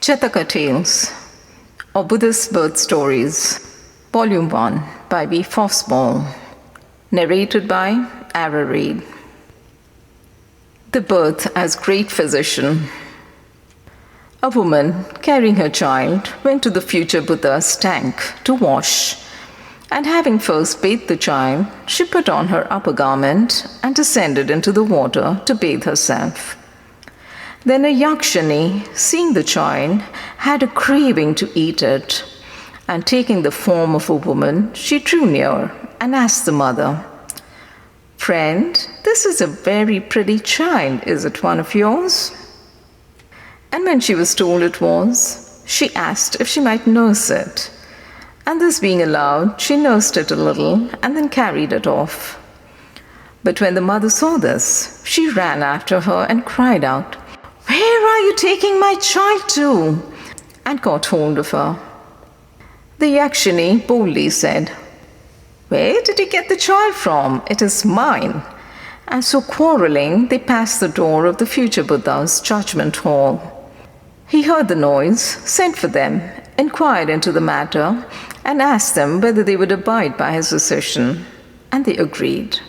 Jataka Tales, or Buddhist Birth Stories, Volume 1 by B. Fossball, narrated by Ara Reade. The Birth as Great Physician. A woman carrying her child went to the future Buddha's tank to wash, and having first bathed the child, she put on her upper garment and descended into the water to bathe herself. Then a yakshini, seeing the child, had a craving to eat it, and taking the form of a woman, she drew near and asked the mother, "Friend, this is a very pretty child. Is it one of yours?" And when she was told it was, she asked if she might nurse it. And this being allowed, she nursed it a little and then carried it off. But when the mother saw this, she ran after her and cried out, "Where are you taking my child to?" and caught hold of her. The yakshini boldly said, "Where did you get the child from? It is mine." And so quarreling, they passed the door of the future Buddha's judgment hall. He heard the noise, sent for them, inquired into the matter, and asked them whether they would abide by his decision, and they agreed.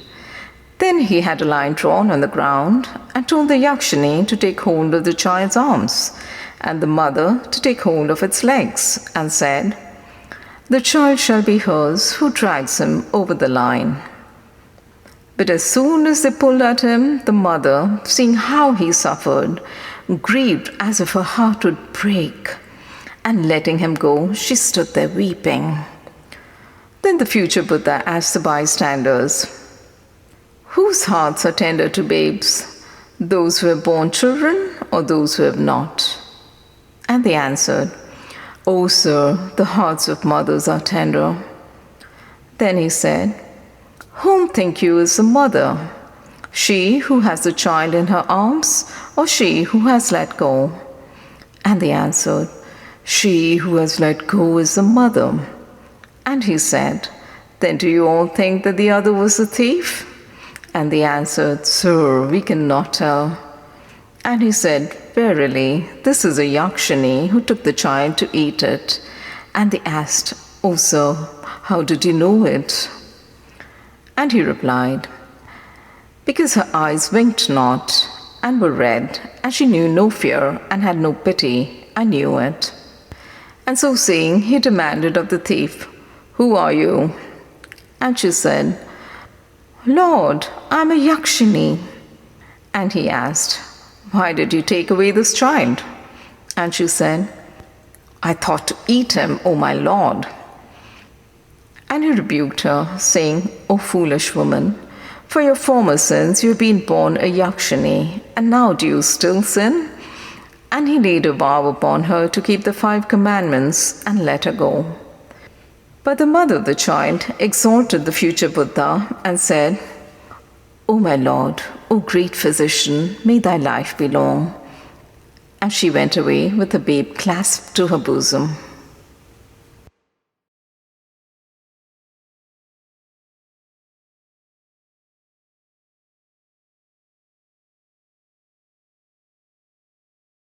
Then he had a line drawn on the ground and told the yakshini to take hold of the child's arms and the mother to take hold of its legs, and said, "The child shall be hers who drags him over the line." But as soon as they pulled at him, the mother, seeing how he suffered, grieved as if her heart would break, and letting him go, she stood there weeping. Then the future Buddha asked the bystanders, "Whose hearts are tender to babes, those who have born children or those who have not?" And they answered, "O sir, the hearts of mothers are tender." Then he said, "Whom think you is the mother? She who has the child in her arms, or she who has let go?" And they answered, "She who has let go is the mother." And he said, "Then do you all think that the other was a thief?" And they answered, "Sir, we cannot tell." And he said, "Verily, this is a yakshini who took the child to eat it." And they asked, "O sir, how did you know it?" And he replied, "Because her eyes winked not and were red, and she knew no fear and had no pity, I knew it." And so saying, he demanded of the thief, "Who are you?" And she said, "Lord, I am a yakshini." And he asked, "Why did you take away this child?" And she said, "I thought to eat him, O my lord." And he rebuked her, saying, "O foolish woman, for your former sins you have been born a yakshini, and now do you still sin?" And he laid a vow upon her to keep the 5 commandments and let her go. But the mother of the child exhorted the future Buddha and said, "O my lord, O great physician, may thy life be long." And she went away with the babe clasped to her bosom.